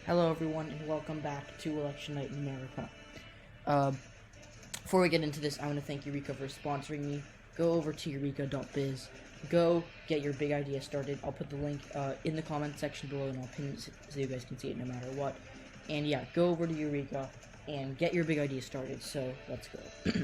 Hello everyone and welcome back to Election Night in America. Before we get into this, I want to thank Eureka for sponsoring me. Go over to eureka.biz. Go get your big idea started. I'll put the link in the comment section below and I'll pin it so you guys can see it no matter what. And yeah, go over to Eureka and get your big idea started. So let's go.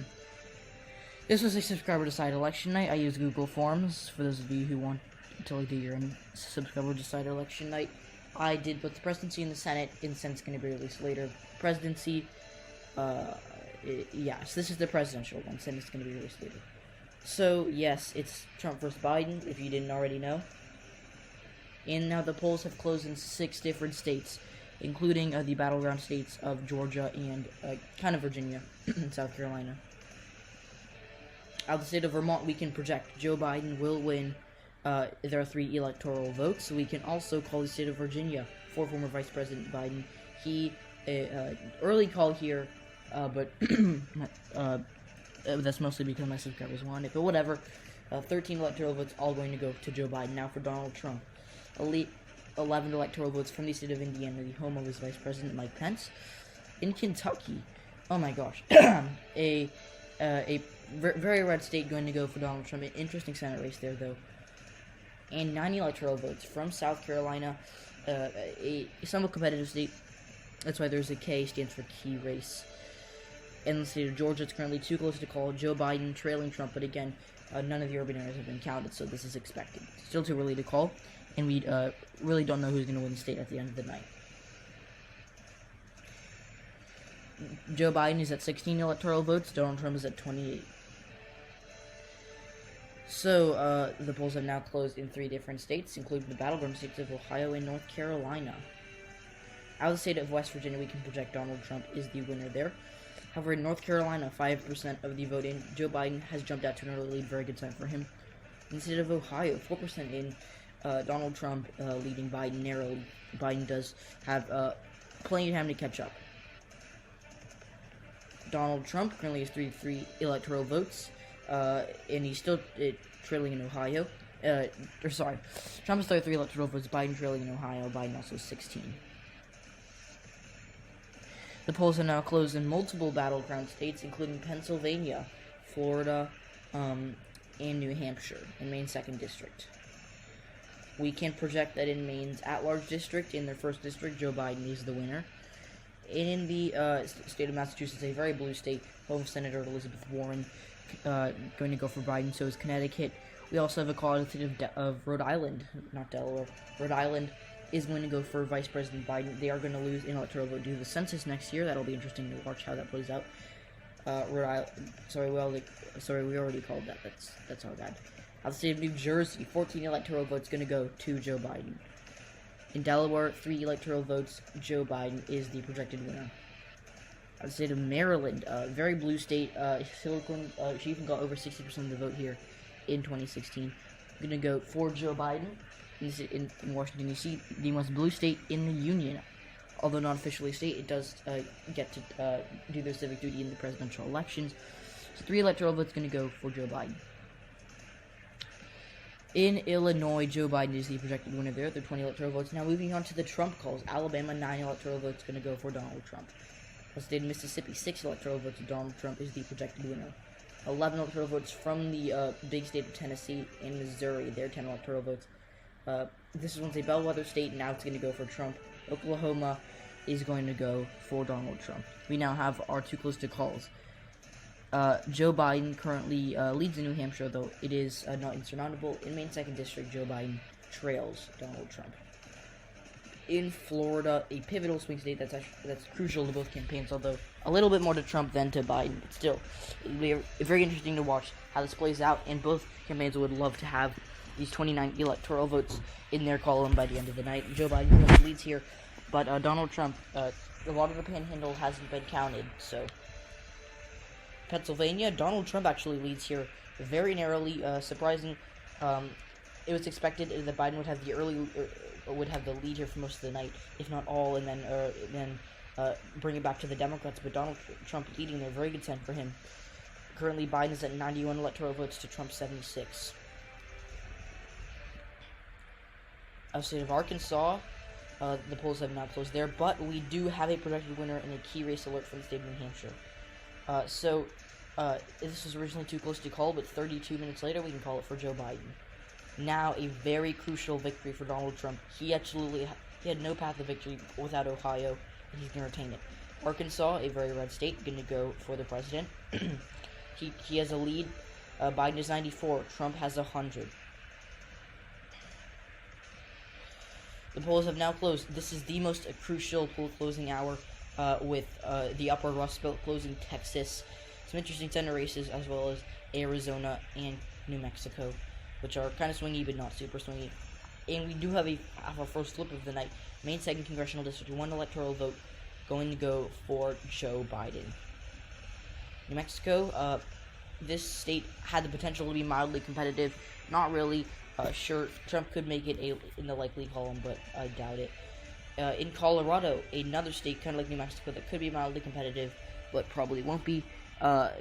This was a subscriber decide election night. I use Google Forms for those of you who want to do your own subscriber decide election night. I did both the presidency and the Senate. In Senate's going to be released later. Presidency, yes, this is the presidential one. Senate's going to be released later. So, yes, it's Trump versus Biden, if you didn't already know. And now the polls have closed in 6 different states, including the battleground states of Georgia and kind of Virginia and South Carolina. Out of the state of Vermont, we can project Joe Biden will win. There are 3 electoral votes. We can also call the state of Virginia for former Vice President Biden. He, early call here, but that's mostly because my subscribers want it. But whatever, 13 electoral votes all going to go to Joe Biden. Now for Donald Trump, 11 electoral votes from the state of Indiana, the home of his Vice President Mike Pence. In Kentucky, oh my gosh, a very red state going to go for Donald Trump. An interesting Senate race there, though. And 9 electoral votes from South Carolina, a somewhat competitive state. That's why there's a K, stands for key race. In the state of Georgia, it's currently too close to call. Joe Biden trailing Trump, but again, none of the urban areas have been counted, so this is expected. Still too early to call, and we really don't know who's going to win the state at the end of the night. Joe Biden is at 16 electoral votes. Donald Trump is at 28. So, the polls have now closed in 3 different states, including the battleground states of Ohio and North Carolina. Out of the state of West Virginia, we can project Donald Trump is the winner there. However, in North Carolina, 5% of the vote in, Joe Biden has jumped out to an early lead, very good sign for him. In the state of Ohio, 4% in, Donald Trump leading Biden narrowly. Biden does have plenty of time to catch up. Donald Trump currently has 33 electoral votes. And he's still trailing in Ohio. Trump has 33 electoral votes, Biden trailing in Ohio, Biden also 16. The polls are now closed in multiple battleground states, including Pennsylvania, Florida, and New Hampshire, in Maine's 2nd District. We can project that in Maine's at-large district, in their 1st district, Joe Biden is the winner. In the state of Massachusetts, a very blue state, home of Senator Elizabeth Warren, going to go for Biden. So is Connecticut. We also have a call to the state of Rhode Island, not Delaware. Rhode Island is going to go for Vice President Biden. They are going to lose an electoral vote due to the census next year. That'll be interesting to watch how that plays out. Rhode Island. Sorry, we already called that. That's our bad. Out of the state of New Jersey, 14 electoral votes going to go to Joe Biden. In Delaware, 3 electoral votes. Joe Biden is the projected winner. The state of Maryland, very blue state. She even got over 60% of the vote here in 2016. I'm going to go for Joe Biden in Washington, D.C., the most blue state in the Union. Although not officially a state, it does get to do their civic duty in the presidential elections. So 3 electoral votes going to go for Joe Biden. In Illinois, Joe Biden is the projected winner there. They're 20 electoral votes. Now moving on to the Trump calls. Alabama, 9 electoral votes going to go for Donald Trump. The state of Mississippi, 6 electoral votes. Donald Trump is the projected winner. 11 electoral votes from the big state of Tennessee and Missouri. They're 10 electoral votes. This is once a bellwether state. Now it's going to go for Trump. Oklahoma is going to go for Donald Trump. We now have our 2 close to calls. Joe Biden currently leads in New Hampshire, though it is not insurmountable. In Maine's 2nd District, Joe Biden trails Donald Trump. In Florida, a pivotal swing state that's crucial to both campaigns, although a little bit more to Trump than to Biden. But still, it'll be very interesting to watch how this plays out, and both campaigns would love to have these 29 electoral votes in their column by the end of the night. Joe Biden really leads here, but Donald Trump, a lot of the panhandle hasn't been counted, so... Pennsylvania, Donald Trump actually leads here very narrowly, surprising. It was expected that Biden would have the lead here for most of the night, if not all, and then bring it back to the Democrats. But Donald Trump leading there, very good sign for him. Currently, Biden is at 91 electoral votes to Trump's 76. State of Arkansas, The polls have now closed there, but we do have a projected winner in a key race alert for the state of New Hampshire. This was originally too close to call, but 32 minutes later, we can call it for Joe Biden. Now, a very crucial victory for Donald Trump. He had no path to victory without Ohio, and he's going to retain it. Arkansas, a very red state, going to go for the president. he has a lead. Biden is 94. Trump has 100. The polls have now closed. This is the most crucial poll closing hour, with the upper Rust Belt closing Texas, some interesting Senate races, as well as Arizona and New Mexico, which are kind of swingy but not super swingy. And we do have our first flip of the night. Maine 2nd Congressional District, 1 electoral vote going to go for Joe Biden. New Mexico, this state had the potential to be mildly competitive. Not really. Sure, Trump could make it in the likely column, but I doubt it. In Colorado, another state kind of like New Mexico that could be mildly competitive, but probably won't be.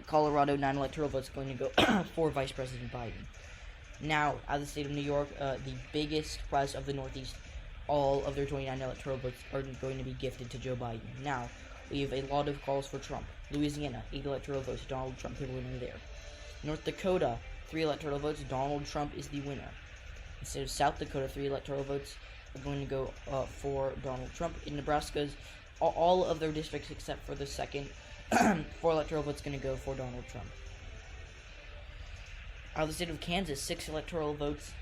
Colorado, 9 electoral votes going to go for Vice President Biden. Now, out of the state of New York, the biggest prize of the Northeast, all of their 29 electoral votes are going to be gifted to Joe Biden. Now, we have a lot of calls for Trump. Louisiana, 8 electoral votes, Donald Trump the winner there. North Dakota, 3 electoral votes, Donald Trump is the winner. Instead of South Dakota, 3 electoral votes are going to go for Donald Trump. In Nebraska's, all of their districts except for the second, 4 electoral votes going to go for Donald Trump. Out of the state of Kansas, 6 electoral votes.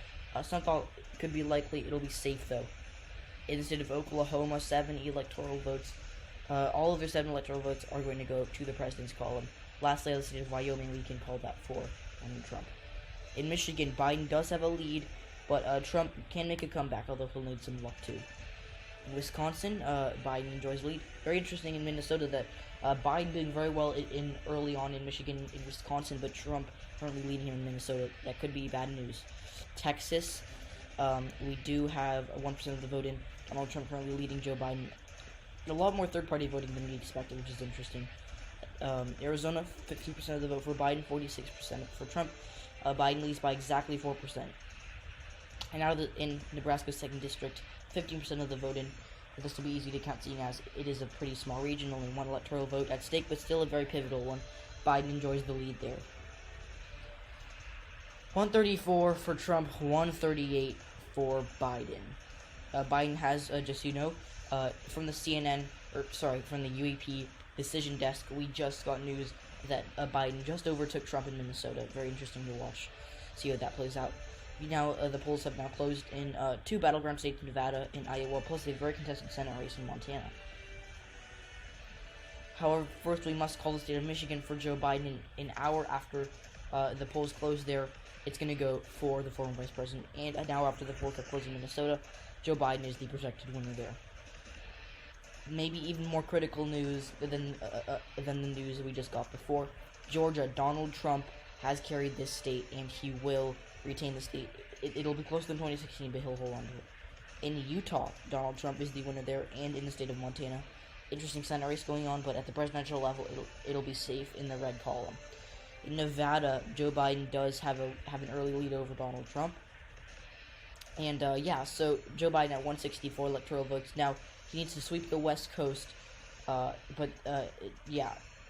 Some thought could be likely. It'll be safe, though. In the state of Oklahoma, 7 electoral votes. All of their 7 electoral votes are going to go to the president's column. Lastly, out of the state of Wyoming, we can call that for Donald Trump. In Michigan, Biden does have a lead, but Trump can make a comeback, although he'll need some luck, too. In Wisconsin, Biden enjoys lead. Very interesting in Minnesota that Biden doing very well early on in Michigan and Wisconsin, but Trump currently leading him in Minnesota. That could be bad news. Texas, we do have 1% of the vote in. Donald Trump currently leading Joe Biden. A lot more third-party voting than we expected, which is interesting. Arizona, 15% of the vote for Biden, 46% for Trump. Biden leads by exactly 4%. And in Nebraska's 2nd district, 15% of the vote in. This will be easy to count, seeing as it is a pretty small region, only 1 electoral vote at stake, but still a very pivotal one. Biden enjoys the lead there. 134 for Trump, 138 for Biden. Biden has, just so you know, from the from the UEP decision desk, we just got news that Biden just overtook Trump in Minnesota. Very interesting to watch, see how that plays out. Now, the polls have now closed in 2 battleground states, Nevada and Iowa, plus a very contested Senate race in Montana. However, first we must call the state of Michigan for Joe Biden. An hour after the polls closed there, it's going to go for the former vice president. And an hour after the polls are closed in Minnesota, Joe Biden is the projected winner there. Maybe even more critical news than the news we just got before. Georgia, Donald Trump has carried this state, and he will retain the state. It'll be closer than 2016, but he'll hold on to it. In Utah, Donald Trump is the winner there, and in the state of Montana. Interesting Senate race going on, but at the presidential level, it'll be safe in the red column. In Nevada, Joe Biden does have an early lead over Donald Trump. And so Joe Biden at 164 electoral votes. Now, he needs to sweep the West Coast, and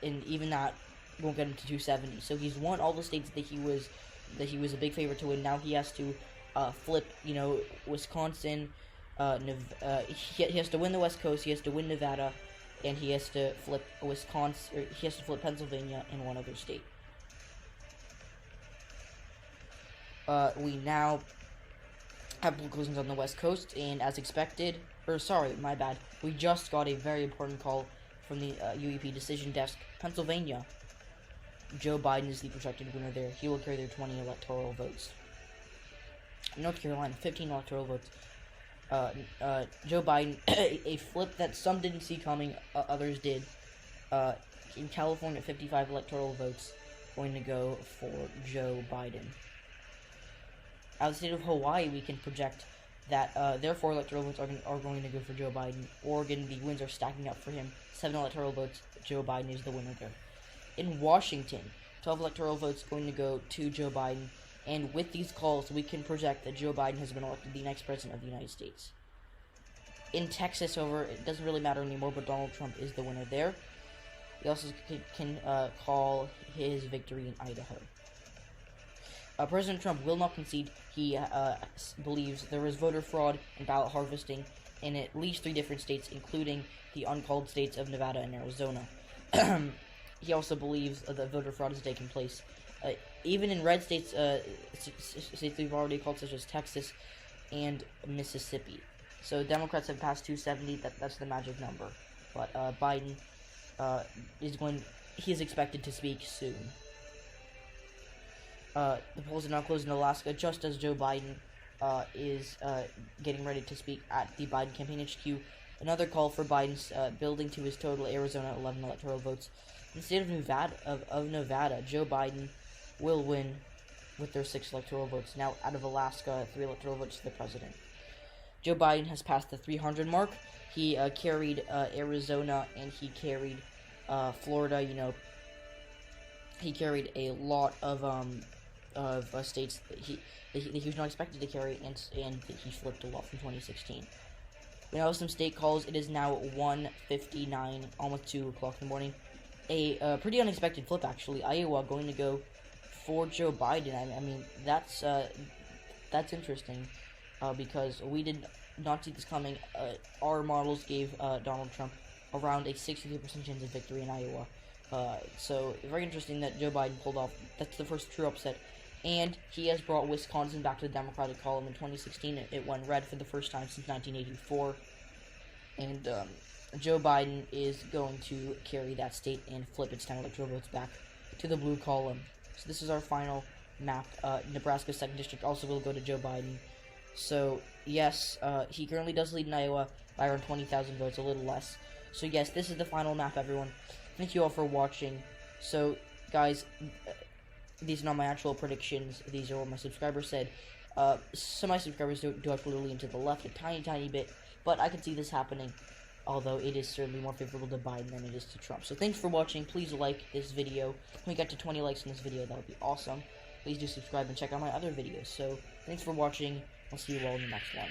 even that won't get him to 270. So he's won all the states that he was a big favorite to win. Now he has to flip, Wisconsin. He has to win the West Coast. He has to win Nevada, and he has to flip Wisconsin. Or he has to flip Pennsylvania and one other state. We now have poll closings on the West Coast, and as expected, we just got a very important call from the UEP decision desk. Pennsylvania, Joe Biden is the projected winner there. He will carry their 20 electoral votes. North Carolina, 15 electoral votes. Joe Biden, a flip that some didn't see coming, others did. In California, 55 electoral votes going to go for Joe Biden. Out of the state of Hawaii, we can project that their 4 electoral votes are going to go for Joe Biden. Oregon, the wins are stacking up for him. 7 electoral votes, Joe Biden is the winner there. In Washington, 12 electoral votes going to go to Joe Biden. And with these calls, we can project that Joe Biden has been elected the next president of the United States. In Texas, over it doesn't really matter anymore, but Donald Trump is the winner there. He also can call his victory in Idaho. President Trump will not concede. He believes there is voter fraud and ballot harvesting in at least 3 different states, including the uncalled states of Nevada and Arizona. He also believes that voter fraud has taken place. Even in red states, states we've already called, such as Texas and Mississippi. So Democrats have passed 270. That's the magic number. But Biden he is expected to speak soon. The polls are now closed in Alaska, just as Joe Biden is getting ready to speak at the Biden campaign HQ. Another call for Biden's building to his total Arizona 11 electoral votes. In the state of Nevada, Joe Biden will win with their 6 electoral votes. Now, out of Alaska, 3 electoral votes to the president. Joe Biden has passed the 300 mark. He carried Arizona, and he carried Florida. You know, he carried a lot of states that he was not expected to carry, and he flipped a lot from 2016. We now have some state calls. It is now 1:59, almost 2 o'clock in the morning. A pretty unexpected flip, actually. Iowa going to go for Joe Biden. I mean, that's interesting because we did not see this coming. Our models gave Donald Trump around a 63% chance of victory in Iowa. So very interesting that Joe Biden pulled off. That's the first true upset. And he has brought Wisconsin back to the Democratic column. In 2016, it went red for the first time since 1984. And Joe Biden is going to carry that state and flip its 10 electoral votes back to the blue column. So this is our final map. Nebraska's 2nd district also will go to Joe Biden. So, yes, he currently does lead in Iowa by around 20,000 votes, a little less. So, yes, this is the final map, everyone. Thank you all for watching. So, guys, these are not my actual predictions. These are what my subscribers said. Some of my subscribers do actually lean to the left a tiny bit, but I can see this happening, although it is certainly more favorable to Biden than it is to Trump. So thanks for watching. Please like this video. When we get to 20 likes on this video, that would be awesome. Please do subscribe and check out my other videos. So thanks for watching. I'll see you all in the next one.